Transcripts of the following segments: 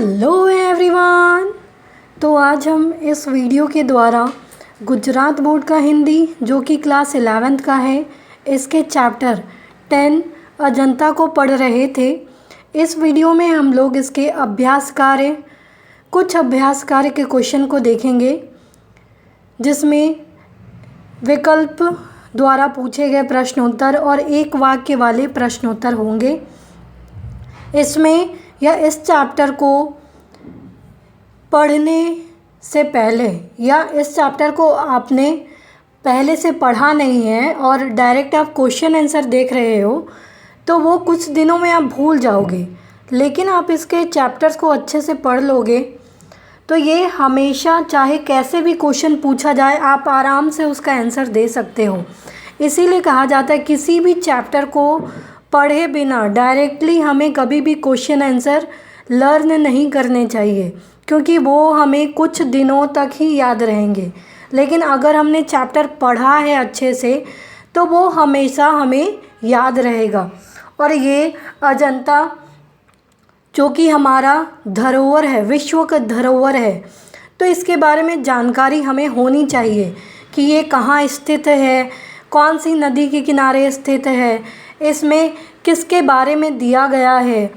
Hello everyone. तो आज हम इस वीडियो के द्वारा गुजरात बोर्ड का हिंदी जो कि क्लास 11th का है, इसके चैप्टर 10 अजंता को पढ़ रहे थे। इस वीडियो में हम लोग इसके कुछ अभ्यास कार्य के क्वेश्चन को देखेंगे, जिसमें विकल्प द्वारा पूछे गए प्रश्नोत्तर और एक वाक्य वाले प्रश्नोत्तर होंगे। इसमें या इस चैप्टर को पढ़ने से पहले या इस चैप्टर को आपने पहले से पढ़ा नहीं है और डायरेक्ट आप क्वेश्चन आंसर देख रहे हो तो वो कुछ दिनों में आप भूल जाओगे। लेकिन आप इसके चैप्टर्स को अच्छे से पढ़ लोगे तो ये हमेशा चाहे कैसे भी क्वेश्चन पूछा जाए आप आराम से उसका आंसर दे सकते हो। इसीलिए कहा जाता है किसी भी चैप्टर को पढ़े बिना डायरेक्टली हमें कभी भी क्वेश्चन आंसर लर्न नहीं करने चाहिए, क्योंकि वो हमें कुछ दिनों तक ही याद रहेंगे। लेकिन अगर हमने चैप्टर पढ़ा है अच्छे से तो वो हमेशा हमें याद रहेगा। और ये अजंता जो कि हमारा धरोहर है, विश्व का धरोहर है, तो इसके बारे में जानकारी हमें होनी चाहिए कि ये कहाँ स्थित है, कौन सी नदी के किनारे स्थित है, इसमें किसके बारे में दिया गया है।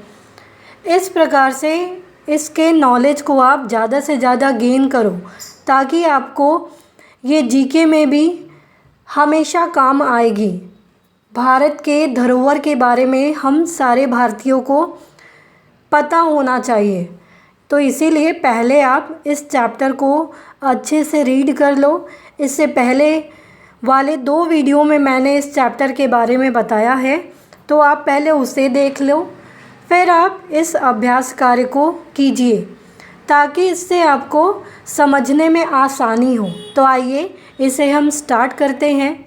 इस प्रकार से इसके नॉलेज को आप ज़्यादा से ज़्यादा गेन करो ताकि आपको ये जीके में भी हमेशा काम आएगी। भारत के धरोहर के बारे में हम सारे भारतीयों को पता होना चाहिए। तो इसीलिए पहले आप इस चैप्टर को अच्छे से रीड कर लो। इससे पहले वाले 2 वीडियो में मैंने इस चैप्टर के बारे में बताया है, तो आप पहले उसे देख लो, फिर आप इस अभ्यास कार्य को कीजिए ताकि इससे आपको समझने में आसानी हो। तो आइए इसे हम स्टार्ट करते हैं।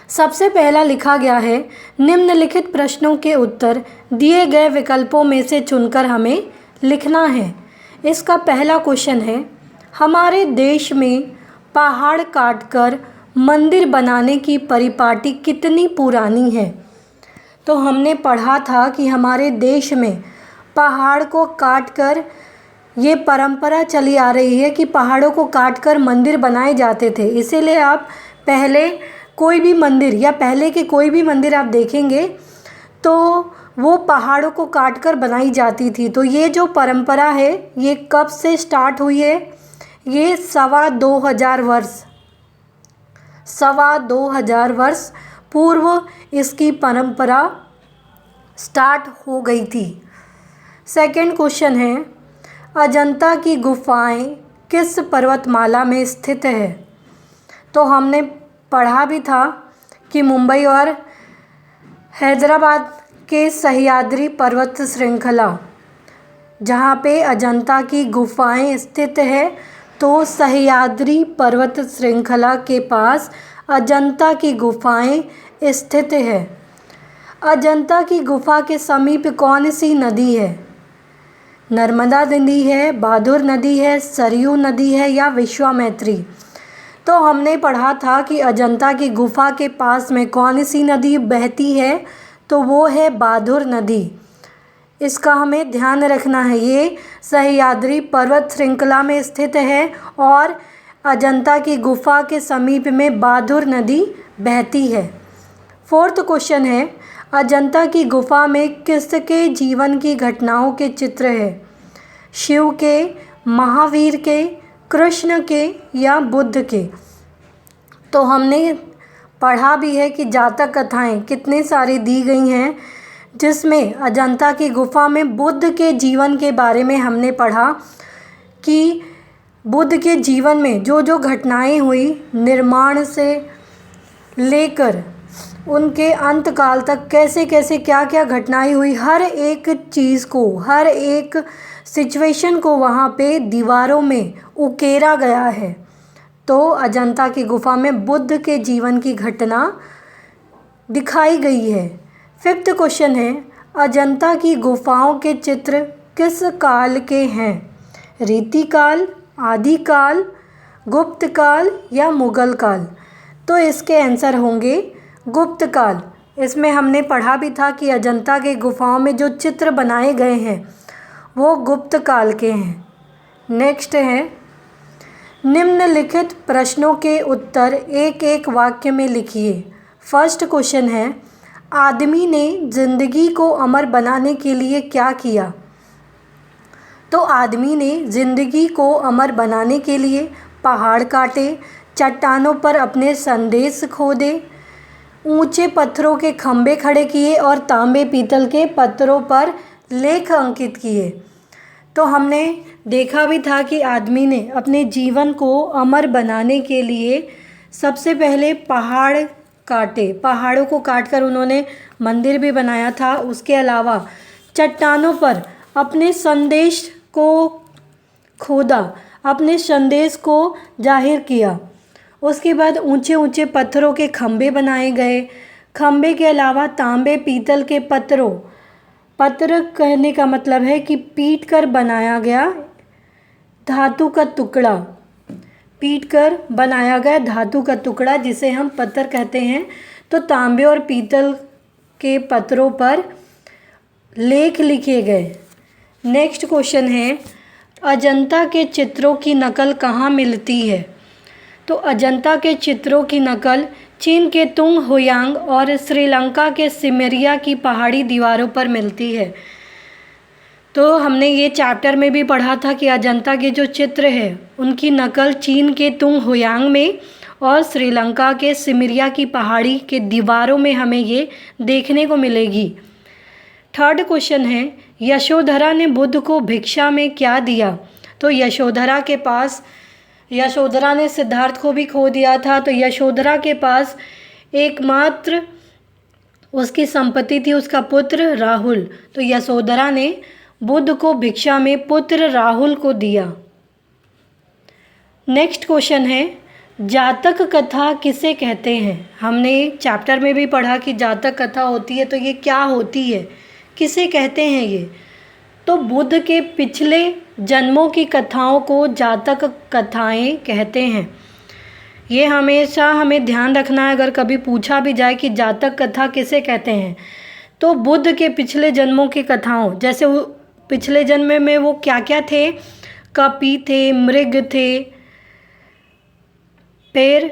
सबसे पहला लिखा गया है, निम्नलिखित प्रश्नों के उत्तर दिए गए विकल्पों में से चुनकर हमें लिखना है। इसका पहला क्वेश्चन है, हमारे देश में पहाड़ काटकर मंदिर बनाने की परिपाटी कितनी पुरानी है। तो हमने पढ़ा था कि हमारे देश में पहाड़ को काटकर ये परंपरा चली आ रही है कि पहाड़ों को काटकर मंदिर बनाए जाते थे। इसीलिए आप पहले कोई भी मंदिर या पहले के कोई भी मंदिर आप देखेंगे तो वो पहाड़ों को काटकर बनाई जाती थी। तो ये जो परंपरा है ये कब से स्टार्ट हुई है? ये 2,500 वर्ष पूर्व इसकी परंपरा स्टार्ट हो गई थी। सेकंड क्वेश्चन है, अजंता की गुफाएं किस पर्वतमाला में स्थित है। तो हमने पढ़ा भी था कि मुंबई और हैदराबाद के सह्याद्री पर्वत श्रृंखला जहाँ पे अजंता की गुफाएं स्थित है, तो सह्याद्री पर्वत श्रृंखला के पास अजंता की गुफाएं स्थित है। अजंता की गुफा के समीप कौन सी नदी है? नर्मदा नदी है, बहादुर नदी है, सरयू नदी है या विश्वामित्री। तो हमने पढ़ा था कि अजंता की गुफा के पास में कौन सी नदी बहती है, तो वो है बहादुर नदी। इसका हमें ध्यान रखना है। ये सह्याद्री पर्वत श्रृंखला में स्थित है और अजंता की गुफा के समीप में बहादुर नदी बहती है। फोर्थ क्वेश्चन है, अजंता की गुफा में किसके जीवन की घटनाओं के चित्र है? शिव के, महावीर के, कृष्ण के या बुद्ध के। तो हमने पढ़ा भी है कि जातक कथाएं कितने सारी दी गई हैं, जिसमें अजंता की गुफा में बुद्ध के जीवन के बारे में हमने पढ़ा कि बुद्ध के जीवन में जो जो घटनाएं हुई, निर्माण से लेकर उनके अंत काल तक कैसे कैसे क्या क्या घटनाएं हुई, हर एक चीज़ को, हर एक सिचुएशन को वहाँ पे दीवारों में उकेरा गया है। तो अजंता की गुफा में बुद्ध के जीवन की घटना दिखाई गई है। फिफ्थ क्वेश्चन है, अजंता की गुफाओं के चित्र किस काल के हैं? रीतिकाल, आदिकाल, गुप्त काल या मुगल काल। तो इसके आंसर होंगे गुप्त काल। इसमें हमने पढ़ा भी था कि अजंता के गुफाओं में जो चित्र बनाए गए हैं वो गुप्त काल के हैं। नेक्स्ट है, निम्नलिखित प्रश्नों के उत्तर एक एक वाक्य में लिखिए। फर्स्ट क्वेश्चन है, आदमी ने जिंदगी को अमर बनाने के लिए क्या किया? तो आदमी ने जिंदगी को अमर बनाने के लिए पहाड़ काटे, चट्टानों पर अपने संदेश खोदे, ऊंचे पत्थरों के खंभे खड़े किए और तांबे पीतल के पत्थरों पर लेख अंकित किए। तो हमने देखा भी था कि आदमी ने अपने जीवन को अमर बनाने के लिए सबसे पहले पहाड़ काटे, पहाड़ों को काटकर उन्होंने मंदिर भी बनाया था। उसके अलावा चट्टानों पर अपने संदेश को खोदा, अपने संदेश को जाहिर किया। उसके बाद ऊंचे ऊंचे पत्थरों के खंभे बनाए गए। खंभे के अलावा तांबे पीतल के पत्र कहने का मतलब है कि पीट कर बनाया गया धातु का टुकड़ा, पीट कर बनाया गया धातु का टुकड़ा जिसे हम पत्थर कहते हैं। तो तांबे और पीतल के पत्रों पर लेख लिखे गए। नेक्स्ट क्वेश्चन है, अजंता के चित्रों की नकल कहाँ मिलती है? तो अजंता के चित्रों की नकल चीन के तुंग हुयांग और श्रीलंका के सिमरिया की पहाड़ी दीवारों पर मिलती है। तो हमने ये चैप्टर में भी पढ़ा था कि अजंता के जो चित्र है उनकी नकल चीन के तुंग हुयांग में और श्रीलंका के सिमरिया की पहाड़ी के दीवारों में हमें ये देखने को मिलेगी। थर्ड क्वेश्चन है, यशोधरा ने बुद्ध को भिक्षा में क्या दिया? तो यशोधरा ने सिद्धार्थ को भी खो दिया था। तो यशोधरा के पास एकमात्र उसकी संपत्ति थी उसका पुत्र राहुल। तो यशोधरा ने बुद्ध को भिक्षा में पुत्र राहुल को दिया। नेक्स्ट क्वेश्चन है, जातक कथा किसे कहते हैं? हमने चैप्टर में भी पढ़ा कि जातक कथा होती है। तो ये क्या होती है, किसे कहते हैं ये? तो बुद्ध के पिछले जन्मों की कथाओं को जातक कथाएं कहते हैं। ये हमेशा हमें ध्यान रखना है, अगर कभी पूछा भी जाए कि जातक कथा किसे कहते हैं तो बुद्ध के पिछले जन्मों की कथाओं, जैसे वो पिछले जन्म में वो क्या क्या थे, कपि थे, मृग थे, फिर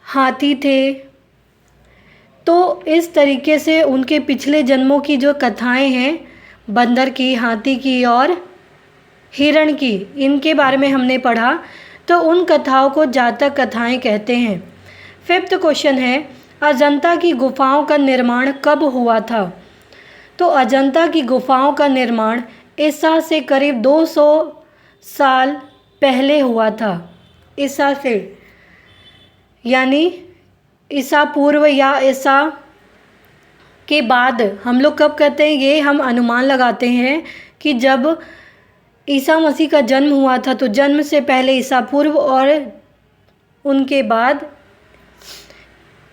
हाथी थे। तो इस तरीके से उनके पिछले जन्मों की जो कथाएं हैं, बंदर की, हाथी की और हिरण की, इनके बारे में हमने पढ़ा। तो उन कथाओं को जातक कथाएं कहते हैं। फिफ्थ क्वेश्चन है, अजंता की गुफाओं का निर्माण कब हुआ था? तो अजंता की गुफाओं का निर्माण ईसा से करीब 200 साल पहले हुआ था। ईसा से यानी ईसा पूर्व या ईसा के बाद। हम लोग कब कहते हैं, ये हम अनुमान लगाते हैं कि जब ईसा मसीह का जन्म हुआ था तो जन्म से पहले ईसा पूर्व और उनके बाद।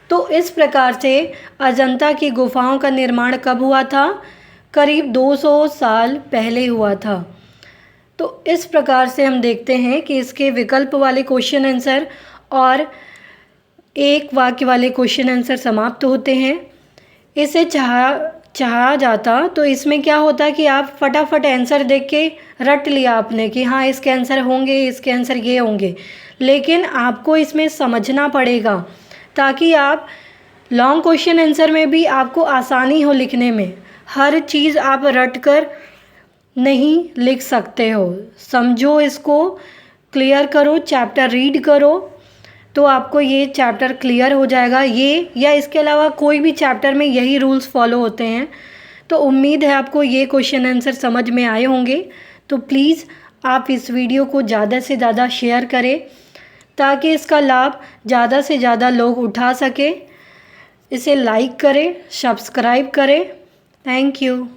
तो इस प्रकार से अजंता की गुफाओं का निर्माण कब हुआ था? करीब 200 साल पहले हुआ था। तो इस प्रकार से हम देखते हैं कि इसके विकल्प वाले क्वेश्चन आंसर और एक वाक्य वाले क्वेश्चन आंसर समाप्त होते हैं। इसे चाहा जाता तो इसमें क्या होता कि आप फटाफट आंसर देख के रट लिया आपने कि हाँ इसके आंसर होंगे, इसके आंसर ये होंगे। लेकिन आपको इसमें समझना पड़ेगा ताकि आप लॉन्ग क्वेश्चन आंसर में भी आपको आसानी हो लिखने में। हर चीज़ आप रट कर नहीं लिख सकते हो। समझो, इसको क्लियर करो, चैप्टर रीड करो तो आपको ये चैप्टर क्लियर हो जाएगा। ये या इसके अलावा कोई भी चैप्टर में यही रूल्स फॉलो होते हैं। तो उम्मीद है आपको ये क्वेश्चन आंसर समझ में आए होंगे। तो प्लीज़ आप इस वीडियो को ज़्यादा से ज़्यादा शेयर करें ताकि इसका लाभ ज़्यादा से ज़्यादा लोग उठा सकें। इसे लाइक करें, सब्सक्राइब करें। Thank you.